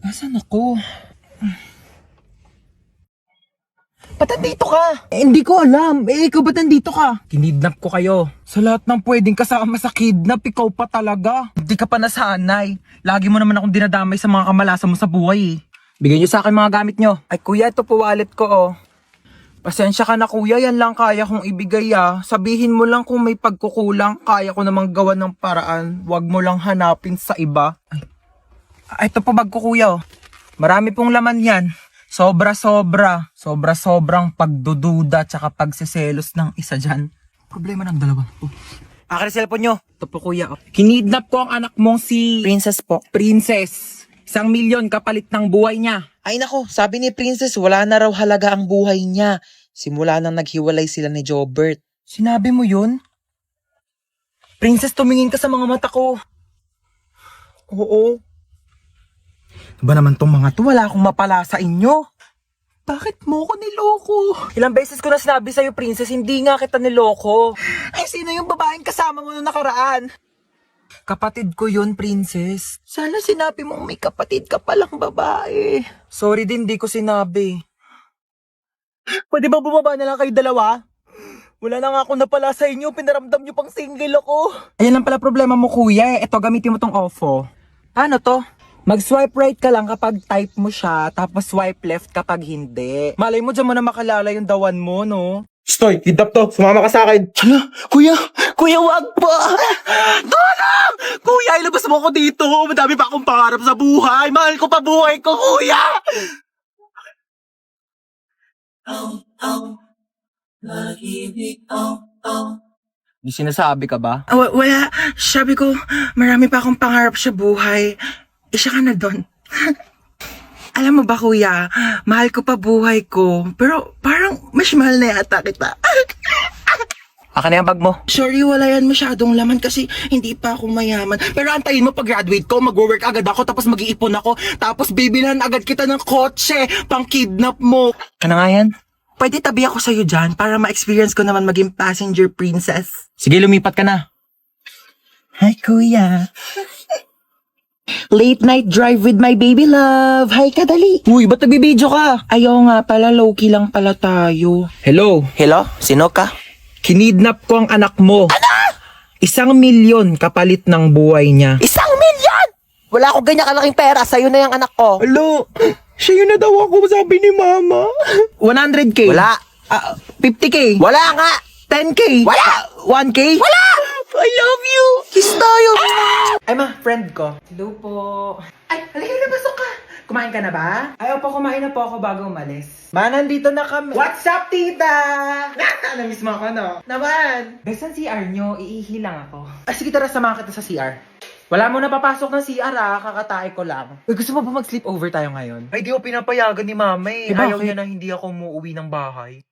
Nasaan ako? Ba't nandito ka? Hindi ko alam. Ikaw ba't nandito ka? Kinidnap ko kayo. Sa lahat ng pwedeng kasama sa kidnap, ikaw pa talaga. Hindi ka pa nasanay. Lagi mo naman akong dinadamay sa mga kamalasan mo sa buhay eh. Bigyan nyo sa akin mga gamit nyo. Ay kuya, ito po wallet ko oh. Pasensya ka na kuya, yan lang kaya kong ibigay ah. Sabihin mo lang kung may pagkukulang, kaya ko namang gawan ng paraan. Huwag mo lang hanapin sa iba. Ay, ito po bag ko kuya oh. Marami pong laman yan. Sobrang pagdududa tsaka pagseselos ng isa dyan. Problema ng dalawa. Akin ang cellphone nyo. Ito po kuya. Kinidnap ko ang anak mong si... Princess po. Princess. 1,000,000 kapalit ng buhay niya. Ay nako, sabi ni Princess wala na raw halaga ang buhay niya. Simula nang naghiwalay sila ni Jobert. Sinabi mo yun? Princess, tumingin ka sa mga mata ko. Oo. Ba naman tong mga to, wala akong mapala sa inyo. Bakit mo ko niloko? Ilang beses ko na sinabi sa'yo, Princess, hindi nga kita niloko. Ay, sino yung babaeng kasama mo nung nakaraan? Kapatid ko yun, Princess. Sana sinabi mong may kapatid ka palang babae. Sorry din, di ko sinabi. Pwede ba bumaba na lang kayo dalawa? Wala na nga ako napala sa inyo, pinaramdam nyo pang single ako. Ayan lang pala problema mo, kuya. Eto, gamitin mo tong OFO. Ano to? Mag-swipe right ka lang kapag type mo siya, tapos swipe left kapag hindi. Malay mo dyan mo na makalala yung dawan mo, no? Stoy, kidnap to. Sumama ka sa akin. Hala, kuya! Kuya, wag pa! Tulong! Kuya, ilabas mo ako dito! Madami pa akong pangarap sa buhay! Mahal ko pa buhay ko, kuya! May sinasabi ka ba? Wala. Sabi ko, marami pa akong pangarap sa buhay. Isa ka na doon. Alam mo ba kuya, mahal ko pa buhay ko. Pero parang mas mahal na yata kita. Akin na yung bag mo. Sorry, wala yan masyadong laman kasi hindi pa ako mayaman. Pero antayin mo pag graduate ko, mag-work agad ako, tapos mag-iipon ako, tapos bibilhan agad kita ng kotse, pang kidnap mo. Ano nga yan? Pwede tabi ako sa'yo dyan para ma-experience ko naman maging passenger princess. Sige, lumipat ka na. Hi, kuya. Late night drive with my baby love. Hi, kadali. Uy, ba't nagbibideo ka? Ayaw nga pala, low-key lang pala tayo. Hello? Hello? Sino ka? Kinidnap ko ang anak mo. Ano? 1,000,000 kapalit ng buhay niya. 1,000,000! Wala akong ganyan kalaking pera. Sa'yo na yung anak ko. Hello? Siya yun na daw ako, sabi ni mama. 100K? Wala. 50K? Wala nga. 10K? Wala. 1K? Wala! I love you! Kiss tayo. Ay ma, friend ko. Hello po. Ay, halika na, pasok ka. Kumain ka na ba? Ay, opo, kumain na po ako bago umalis. Ma, nandito na kami. What's up, tita? Namiss mo ako, no? Naman. Besan CR nyo, iihi lang ako. Ay, sige, tara, samahan kita sa CR. Wala mo na papasok ng CR kakatae ko lang. Uy, gusto mo ba mag-sleep over tayo ngayon? Ay, di ko pinapayagan ni mama eh. Ayaw niya na hindi ako umuwi ng bahay.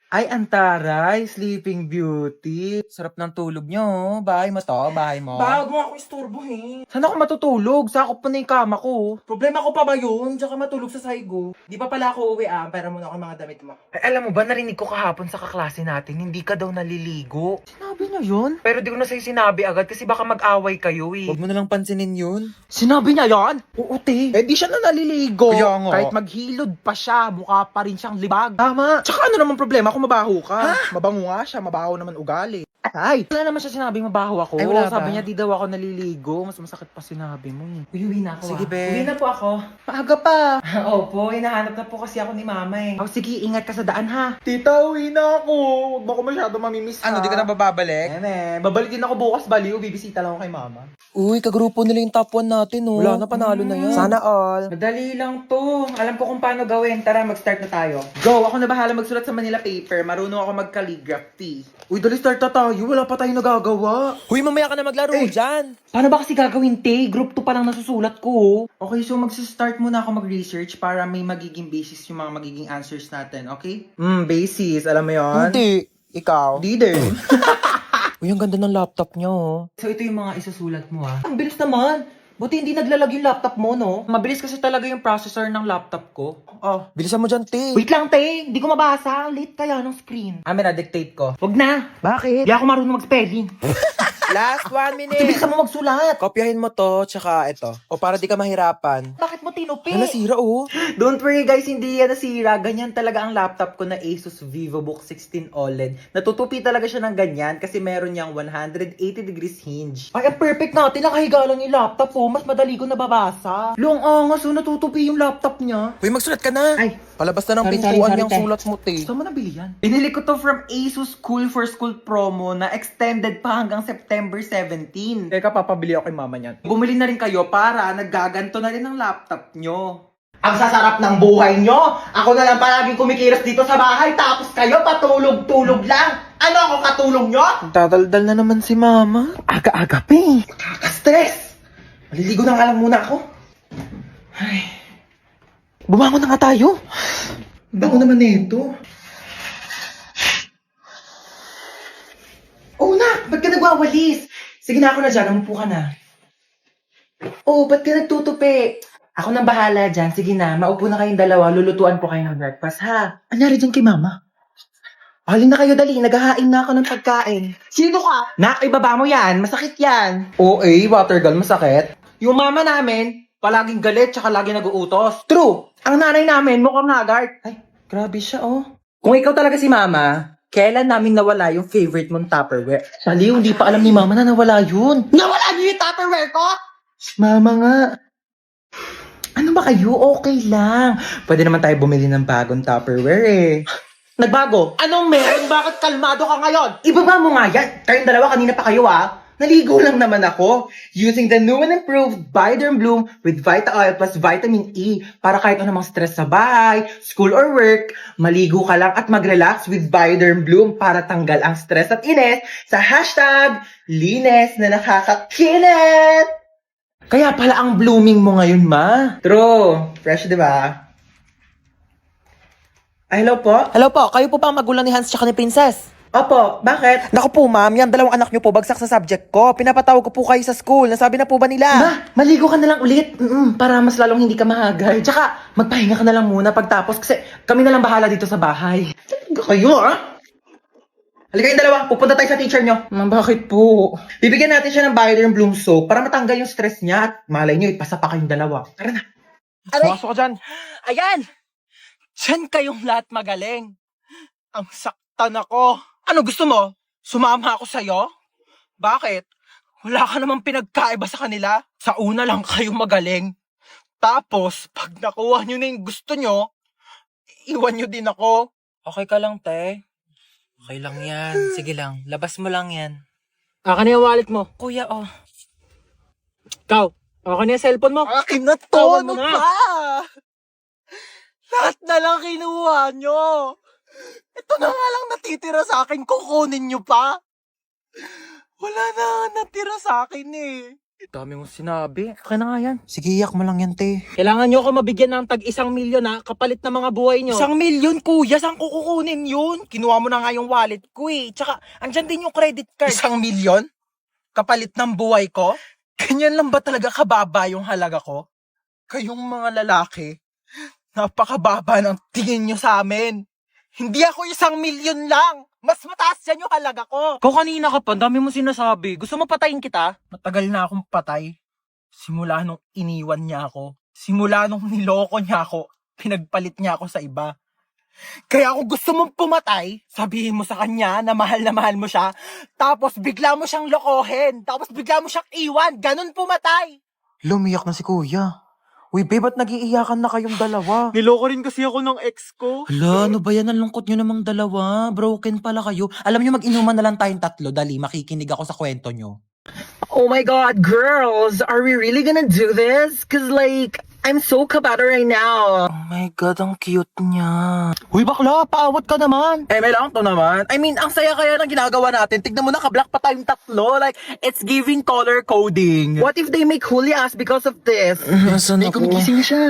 Ay, antaray, Sleeping Beauty. Sarap ng tulog nyo. Bahay mo to, bahay mo. Huwag mo ako istorbohin. Saan ako matutulog? Sakop pa na yung kama ko. Problema ko pa ba yun? Diyan ka matulog sa saigo. Di pa pala ako uwi pera mo na ako yung mga damit mo. Ay, alam mo ba, narinig ko kahapon sa kaklase natin, hindi ka daw naliligo. Sinabi niya yun? Pero di ko na sa'yo sinabi agad kasi baka mag-away kayo eh. Huwag mo na lang pansinin yun. Sinabi niya yan? Oo, te. Eh di siya na naliligo. Kaya nga. Kahit maghilod pa siya, mukha pa rin siyang libag. Tama. Tsaka ano naman problema kung mabaho ka? Mabango nga siya, mabaho naman ugali. Ay! Wala naman siya sinabing mabaho ako. Ay, wala Sabi ba? niya di daw ako naliligo. Mas masakit pa sinabi mo eh. Uwi na ako. Sige, be. Uwi na po ako. Maaga pa. Opo, hinahanap na po kasi ako ni mama eh. Oh, sige, ingat ka sa daan ha. Tita, uwi na ako. Huwag mo ako masyado mamimiss. Ano, di ka na bababalik? Babalik din ako bukas baliw. Bibisita lang ako kay mama. Uy, kagrupo nila yung top 1 natin, oh. Wala na, panalo na yan. Sana all. Madali lang to. Alam ko kung paano gawin. Tara, mag-start na tayo. Go! Ako na bahala magsulat sa Manila paper. Marunong ako mag-calligraphy. Uy, dali start na tayo. Wala pa tayo nagagawa. Uy, mamaya ka na maglaro dyan. Paano ba kasi gagawin, te? Group 2 pa lang nasusulat ko. Okay, so mag-start muna ako mag-research para may magiging basis yung mga magiging answers natin, okay? Basis. Alam mo yon? Hindi. Ikaw. Di din. Uy, ang ganda ng laptop niyo, oh. So, ito yung mga isusulat mo, ah. Ang bilis naman. Buti hindi naglalag yung laptop mo, no? Mabilis kasi talaga yung processor ng laptop ko. Oh, bilisan mo dyan, te. Wait lang, te. Hindi ko mabasa. Late kaya ng screen. May na-dictate ko. Wag na. Bakit? Hindi ako marunong mag-spelling. Last 1 minute. Bilisan mo magsulat. Kopyahin mo to, tsaka ito. O para di ka mahirapan. Bakit mo tinupi. Nasira oh. Don't worry guys, hindi yan nasira. Ganyan talaga ang laptop ko na Asus VivoBook 16 OLED. Natutupi talaga siya ng ganyan kasi meron niyang 180 degrees hinge. Ay, ang perfect natin. Nakahiga lang yung laptop oh. Mas madali ko nababasa. Long angas oh, natutupi yung laptop niya. Uy, magsulat ka na. Ay, Palabas na ng Sorry, pintuan sorry, yung te. sulat mo, te. saan mo nabili yan? Binili ko to from Asus Cool for School promo na extended pa hanggang September 17. Teka, papabili ako kay mama niyan. Bumili na rin kayo para naggaganto na rin ang laptop nyo. Ang sasarap ng buhay nyo! Ako na lang palaging kumikilos dito sa bahay tapos kayo patulog-tulog lang! Ano ako katulong nyo? Dadaldal na naman si mama. Aga-aga pa eh. Nakaka-stress! Maliligo na nga lang muna ako. Ay. Bumangon na nga tayo. Bago naman nito. Oh, nak! Ba't ka nagwawalis? Sige na, ako na dyan. Umupo ka na. Oh, ba't ka nagtutupi? Ako nang bahala dyan. Sige na, maupo na kayong dalawa. Lulutuan po kayo ng breakfast, ha? Anyari dyan kay mama? Halin na kayo, dali. Naghahain na ako ng pagkain. Sino ka? Nak, ibaba mo yan. Masakit yan. Oo, water gun, masakit. Yung mama namin, palaging galit tsaka lagi nag-uutos. True! Ang nanay namin, mukhang haggard. Ay, grabe siya, oh. Kung ikaw talaga si mama, kailan namin nawala yung favorite mong Tupperware? Saliw, hindi pa alam ni mama na nawala yun. Nawala niyo yung Tupperware ko? Mama nga. Ano ba kayo? Okay lang. Pwede naman tayo bumili ng bagong Tupperware eh. Nagbago? Anong meron? Bakit kalmado ka ngayon? Ibaba mo nga yan. Kayong dalawa kanina pa kayo ah. Naligo lang naman ako using the new and improved Bioderm Bloom with Vita Oil plus Vitamin E para kahit anumang stress sa bahay, school or work, maligo ka lang at mag-relax with Bioderm Bloom para tanggal ang stress at inis sa hashtag linis na nakakakilit. Kaya pala ang blooming mo ngayon, ma. True. Fresh, di ba? Ay, hello po? Hello po, kayo po pa ang magulang ni Hans tsaka ni Princess? Opo, bakit? Naku po ma'am, yan dalawang anak niyo po bagsak sa subject ko. Pinapatawag ko po kayo sa school. Nasabi na po ba nila? Ma, maligo ka na lang ulit. Para mas lalong hindi ka mahagay. Tsaka, magpahinga ka na lang muna pagtapos kasi kami na lang bahala dito sa bahay. Talaga kayo, ah? Halika kayong dalawa, pupunta tayo sa teacher nyo. Ma, bakit po? Bibigyan natin siya ng Bioderm Bloom soap para matanggal yung stress niya at malay nyo, ipasa pa kayong dalawa. Tara na. Aray! Pumasok ka dyan. Ayan! Diyan kayong lahat magaling. Ang saktan ako. Ano gusto mo? Sumama ako sa'yo? Bakit? Wala ka namang pinagkaiba sa kanila. Sa una lang kayo magaling. Tapos, pag nakuha nyo na yung gusto nyo, iwan nyo din ako. Okay ka lang, te. Okay lang yan. Sige lang. Labas mo lang yan. Akin na yung wallet mo. Kuya, oh. Ikaw, akin na yung cellphone mo. Akin na to! Tawan Ano mo na. pa? Lahat na lang kinuha nyo. Ito na nga lang natitira sa akin. Kukunin nyo pa. Wala na natira sa akin eh. Dami mong sinabi. Kaya na nga yan. Sige, iyak mo lang yan, te. Kailangan nyo ako mabigyan ng tag 1 milyon ha, kapalit ng mga buhay nyo. 1 milyon kuya, saan ko kukunin yun? Kinuha mo na nga yung wallet ko eh. Tsaka, andyan din yung credit card. 1 milyon? Kapalit ng buhay ko? Ganyan lang ba talaga kababa yung halaga ko? Kayong mga lalaki, napakababa ng tingin nyo sa amin. Hindi ako 1 milyon lang. Mas mataas yan yung halaga ko. Ikaw kanina ka pa, dami mo sinasabi. Gusto mo patayin kita? Matagal na akong patay. Simula nung iniwan niya ako. Simula nung niloko niya ako. Pinagpalit niya ako sa iba. Kaya kung gusto mong pumatay, sabihin mo sa kanya na mahal mo siya. Tapos bigla mo siyang lokohin. Tapos bigla mo siyang iwan. Ganon pumatay. Lumiyak na si kuya. Uy, babe, ba't nag-iiyakan na kayong dalawa? Niloko rin kasi ako ng ex ko. Hala, ano ba yan? Ang lungkot nyo namang dalawa. Broken pala kayo. Alam nyo, mag-inuman na lang tayong tatlo. Dali, makikinig ako sa kwento nyo. Oh my God, girls, are we really gonna do this? Cause like, I'm so kabata right now. Oh my God, ang cute niya. Uy, bakla, paawat ka naman. Eh, may lang to naman. I mean, ang saya kaya ng ginagawa natin. Tignan mo, naka-black pa tayong tatlo. Like, it's giving color coding. What if they make huli us because of this? Nasaan ako? Gumigising na siya.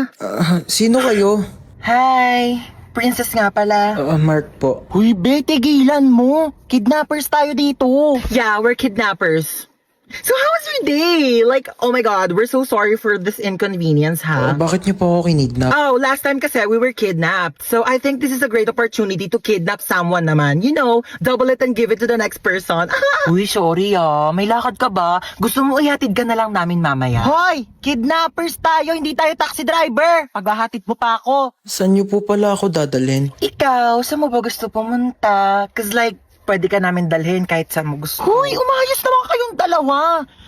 Sino kayo? Hi, Princess nga pala. Mark po. Uy, be, tigilan mo. Kidnappers tayo dito. Yeah, we're kidnappers. So how was your day? Like, oh my God, we're so sorry for this inconvenience, ha? Bakit niyo po ako kinidnap? Oh, last time kasi we were kidnapped. So I think this is a great opportunity to kidnap someone naman. You know, double it and give it to the next person. Uy, sorry may lakad ka ba? Gusto mo ihatid ka na lang namin mamaya? Hoy! Kidnappers tayo, hindi tayo taxi driver! Paghahatid mo pa ako. Saan niyo po pala ako dadalhin? Ikaw, saan mo ba gusto pumunta? Cause like, pwede ka namin dalhin kahit saan mo gusto. Hoy, umayos naman kayong dalawa.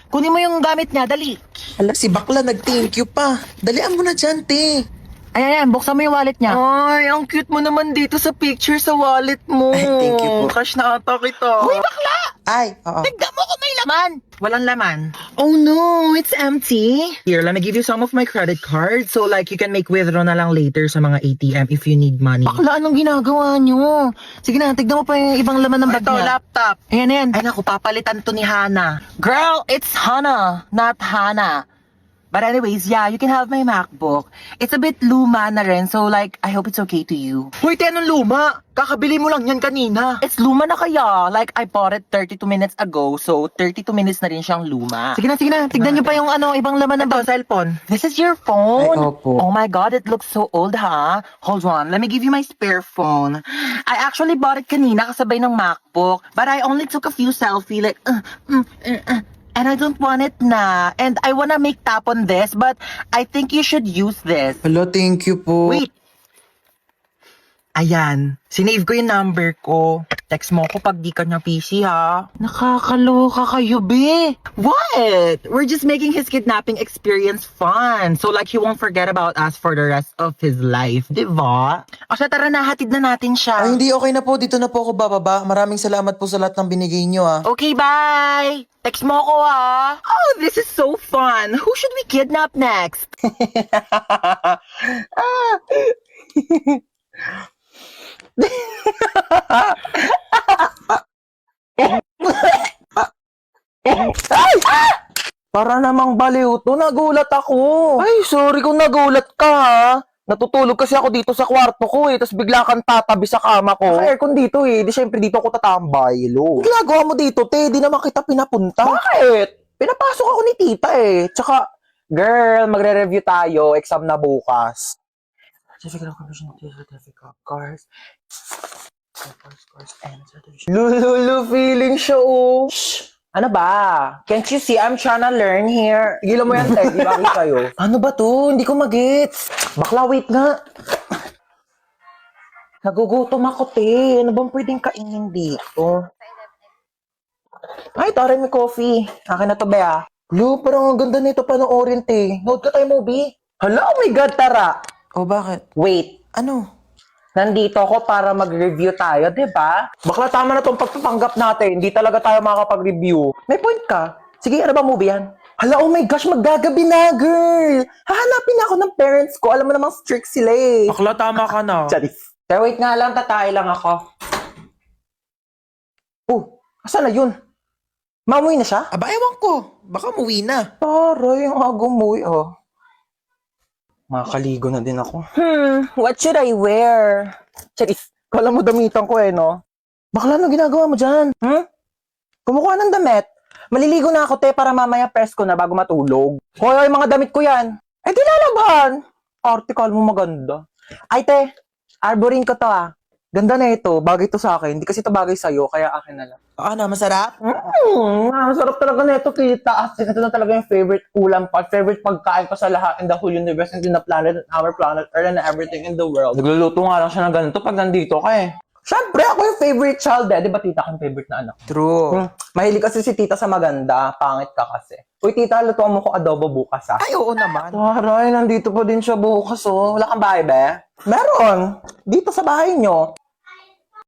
Kunin mo yung gamit niya, dali. Ala, si bakla nag-thank you pa. Dalian mo na dyan, te. Ayan, buksan mo yung wallet niya. Ay, ang cute mo naman dito sa picture sa wallet mo. Ay, thank you po. Cash na ata kita. Hoy, bakla! Ay, oo. Tignan mo kung may laman. Walang laman. Oh no, it's empty. Here, let me give you some of my credit cards so like you can make withdraw na lang later sa mga ATM if you need money. Bakla, anong ginagawa nyo? Sige na, tignan mo pa yung ibang laman ng bag Ito, niya. laptop. Ayan, ayan. Ay naku, papalitan to ni Hana. Girl, it's Hana, not Hana. But anyways, yeah, you can have my MacBook. It's a bit luma na rin, so like, I hope it's okay to you. Hoy, te, anong luma? Kakabili mo lang yan kanina. It's luma na kaya. Like, I bought it 32 minutes ago, so 32 minutes na rin siyang luma. Sige na. Tignan niyo pa yung ibang laman ng cellphone. This is your phone? Ay, opo. Oh my God, it looks so old, ha? Hold on, let me give you my spare phone. I actually bought it kanina kasabay ng MacBook, but I only took a few selfie, like, and I don't want it na. And I wanna make tap on this, but I think you should use this. Ala, thank you po. Wait. Ayan, sinave ko yung number ko. Text mo ko pag di ka niya PC, ha? Nakakaloka kayo, be. What? We're just making his kidnapping experience fun. So like he won't forget about us for the rest of his life, di ba? O siya, tara na, hatid na natin siya. Ay, hindi, okay na po. Dito na po ako bababa. Maraming salamat po sa lahat ng binigay niyo, ah. Okay, bye! Text mo ko, ha? Oh, this is so fun. Who should we kidnap next? Para namang baliw to, nagulat ako. Ay, sorry kung nagulat ka ha. Natutulog kasi ako dito sa kwarto ko tapos bigla kang tatabi sa kama ko. Naka-aircon dito di syempre dito ako tatambay, lo. Ang ginagawa mo dito, te? Di naman kita pinapunta. Bakit? Pinapasok ako ni tita Tsaka, girl, magre-review tayo, exam na bukas. Certificate of completion, certificate of course. Lulu, feeling siya, oh. Shh! Ano ba? Can't you see I'm trying to learn here? Gilan mo yan, Ted. Di ba kayo? Ano ba to? Hindi ko magets. Bakla, wait nga. Nagugutom ako, te. Ano bang pwedeng kainin dito? Ay, tara, may coffee. Akin na to, Bea. Lu, parang ang ganda nito panoorin, te. Note ka tayo, movie. Hala, oh my God, tara. O, bakit? Wait. Ano? Nandito ako para mag-review tayo, di ba? Bakla, tama na tong pagpapanggap natin. Hindi talaga tayo makakapag-review. May point ka. Sige, ano ba movie yan? Hala, oh my gosh, maggagabi na, girl! Hahanapin na ako ng parents ko. Alam mo namang strict sila eh. Bakla, tama ka na. Charis. Pero wait nga lang, tatay lang ako. Oh, asan na yun? Mamuwi na siya? Aba, ewan ko. Baka muwi na. Taray, ang agumuwi, oh. Makakaligo na din ako. What should I wear? Charis, kala mo damitan ko no? Bakla, ano ginagawa mo dyan? Kumukuha ng damit. Maliligo na ako, te, para mamaya press ko na bago matulog. Hoy, mga damit ko yan. Eh, di lalaban. Article mo maganda. Ay, te, arborin ko to, Ganda na ito. Bagay to sa akin. Hindi kasi ito bagay sa'yo, kaya akin na lang. Ano, masarap? Sarap talaga na ito, kita. As in, ito na talaga yung favorite ulam pa, favorite pagkain ko sa lahat in the whole universe and in the planet, and our planet, Earth, and everything in the world. Nagluluto nga lang siya ng ganito pag nandito ka Siyempre, ako yung favorite child Di ba tita ko yung favorite na anak? True. Mahilig kasi si tita sa maganda. Pangit ka kasi. Uy, tita, lutuan mo ko adobo bukas, Ay, oo naman. Taray, nandito pa din siya bukas, Wala kang bahay, be? Meron. Dito sa bahay nyo.